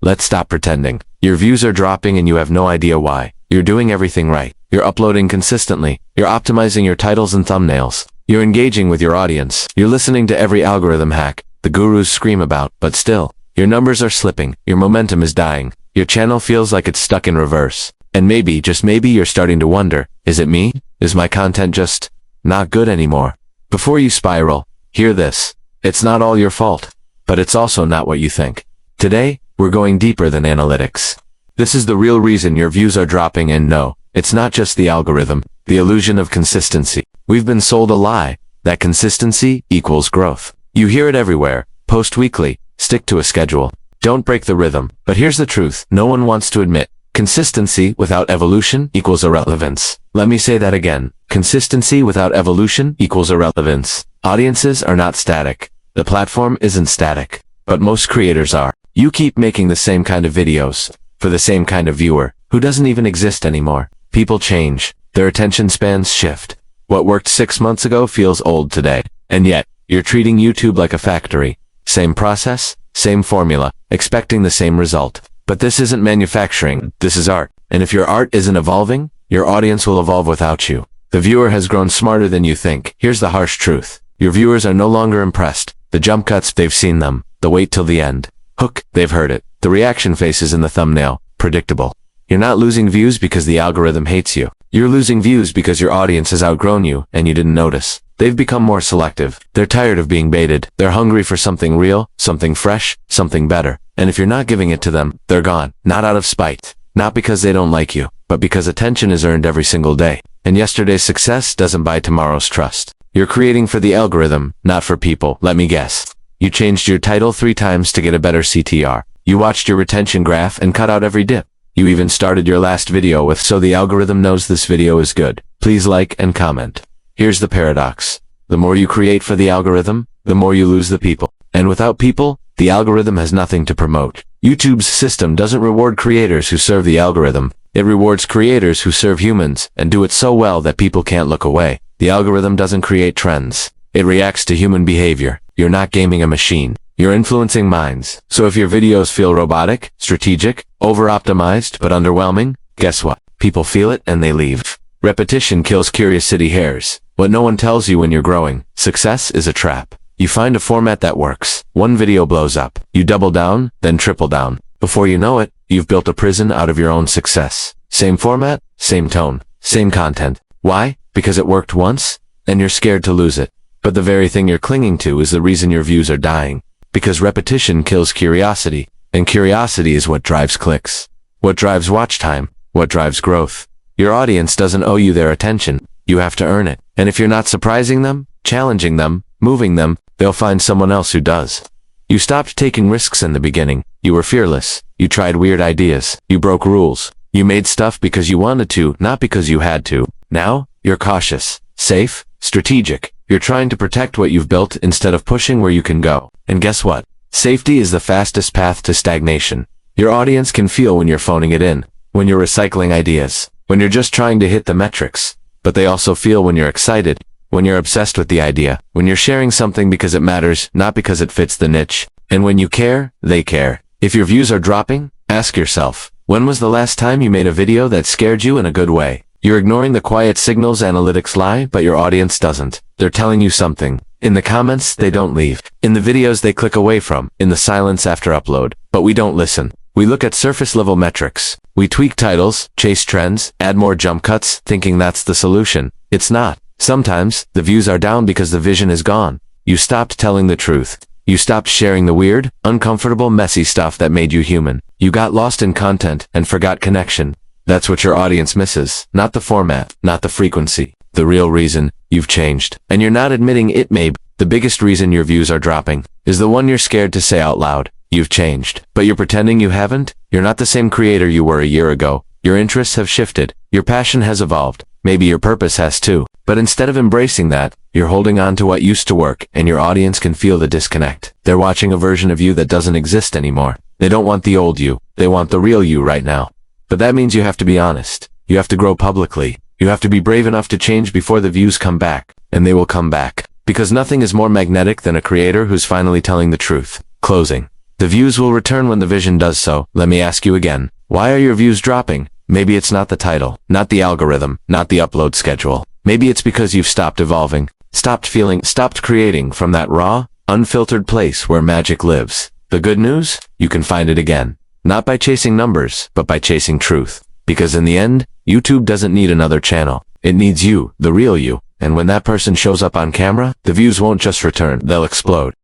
Let's stop pretending. Your views are dropping and you have no idea why. You're doing everything right. You're uploading consistently. You're optimizing your titles and thumbnails. You're engaging with your audience. You're listening to every algorithm hack the gurus scream about, but still, your numbers are slipping. Your momentum is dying. Your channel feels like it's stuck in reverse. And maybe, just maybe, you're starting to wonder, is it me? Is my content just not good anymore? Before you spiral, hear this. It's not all your fault, but it's also not what you think. Today, we're going deeper than analytics. This is the real reason your views are dropping, and no, it's not just the algorithm, the illusion of consistency. We've been sold a lie, that consistency equals growth. You hear it everywhere. Post weekly, stick to a schedule. Don't break the rhythm. But here's the truth no one wants to admit. Consistency without evolution equals irrelevance. Let me say that again. Consistency without evolution equals irrelevance. Audiences are not static. The platform isn't static. But most creators are. You keep making the same kind of videos for the same kind of viewer who doesn't even exist anymore. People change. Their attention spans shift. What worked 6 months ago feels old today. And yet, you're treating YouTube like a factory. Same process, same formula, expecting the same result. But this isn't manufacturing, this is art. And if your art isn't evolving, your audience will evolve without you. The viewer has grown smarter than you think. Here's the harsh truth. Your viewers are no longer impressed. The jump cuts, they've seen them. The wait till the end. Hook, they've heard it. The reaction faces in the thumbnail, predictable. You're not losing views because the algorithm hates you. You're losing views because your audience has outgrown you and you didn't notice. They've become more selective. They're tired of being baited. They're hungry for something real, something fresh, something better. And if you're not giving it to them, they're gone. Not out of spite. Not because they don't like you, but because attention is earned every single day. And yesterday's success doesn't buy tomorrow's trust. You're creating for the algorithm, not for people. Let me guess. You changed your title 3 times to get a better CTR. You watched your retention graph and cut out every dip. You even started your last video with "so the algorithm knows this video is good. Please like and comment." Here's the paradox. The more you create for the algorithm, the more you lose the people. And without people, the algorithm has nothing to promote. YouTube's system doesn't reward creators who serve the algorithm. It rewards creators who serve humans and do it so well that people can't look away. The algorithm doesn't create trends. It reacts to human behavior. You're not gaming a machine. You're influencing minds. So if your videos feel robotic, strategic, over-optimized, but underwhelming, guess what? People feel it and they leave. Repetition kills curiosity hairs. What no one tells you when you're growing, success is a trap. You find a format that works. One video blows up. You double down, then triple down. Before you know it, you've built a prison out of your own success. Same format, same tone, same content. Why? Because it worked once, and you're scared to lose it. But the very thing you're clinging to is the reason your views are dying. Because repetition kills curiosity, and curiosity is what drives clicks. What drives watch time, what drives growth. Your audience doesn't owe you their attention. You have to earn it. And if you're not surprising them, challenging them, moving them, they'll find someone else who does. You stopped taking risks in the beginning. You were fearless. You tried weird ideas. You broke rules. You made stuff because you wanted to, not because you had to. Now, you're cautious, safe, strategic. You're trying to protect what you've built instead of pushing where you can go. And guess what? Safety is the fastest path to stagnation. Your audience can feel when you're phoning it in, when you're recycling ideas, when you're just trying to hit the metrics. But they also feel when you're excited, when you're obsessed with the idea, when you're sharing something because it matters, not because it fits the niche. And when you care, they care. If your views are dropping, ask yourself, when was the last time you made a video that scared you in a good way? You're ignoring the quiet signals analytics lie, but your audience doesn't. They're telling you something. In the comments, they don't leave. In the videos, they click away from. In the silence after upload. But we don't listen. We look at surface-level metrics. We tweak titles, chase trends, add more jump cuts, thinking that's the solution. It's not. Sometimes, the views are down because the vision is gone. You stopped telling the truth. You stopped sharing the weird, uncomfortable, messy stuff that made you human. You got lost in content and forgot connection. That's what your audience misses. Not the format, not the frequency. The real reason, you've changed. And you're not admitting it, maybe. The biggest reason your views are dropping is the one you're scared to say out loud. You've changed. But you're pretending you haven't? You're not the same creator you were a year ago. Your interests have shifted. Your passion has evolved. Maybe your purpose has too. But instead of embracing that, you're holding on to what used to work, and your audience can feel the disconnect. They're watching a version of you that doesn't exist anymore. They don't want the old you. They want the real you right now. But that means you have to be honest. You have to grow publicly. You have to be brave enough to change before the views come back. And they will come back. Because nothing is more magnetic than a creator who's finally telling the truth. Closing. The views will return when the vision does so. Let me ask you again. Why are your views dropping? Maybe it's not the title, not the algorithm, not the upload schedule. Maybe it's because you've stopped evolving, stopped feeling, stopped creating from that raw, unfiltered place where magic lives. The good news? You can find it again. Not by chasing numbers, but by chasing truth. Because in the end, YouTube doesn't need another channel. It needs you, the real you. And when that person shows up on camera, the views won't just return, they'll explode.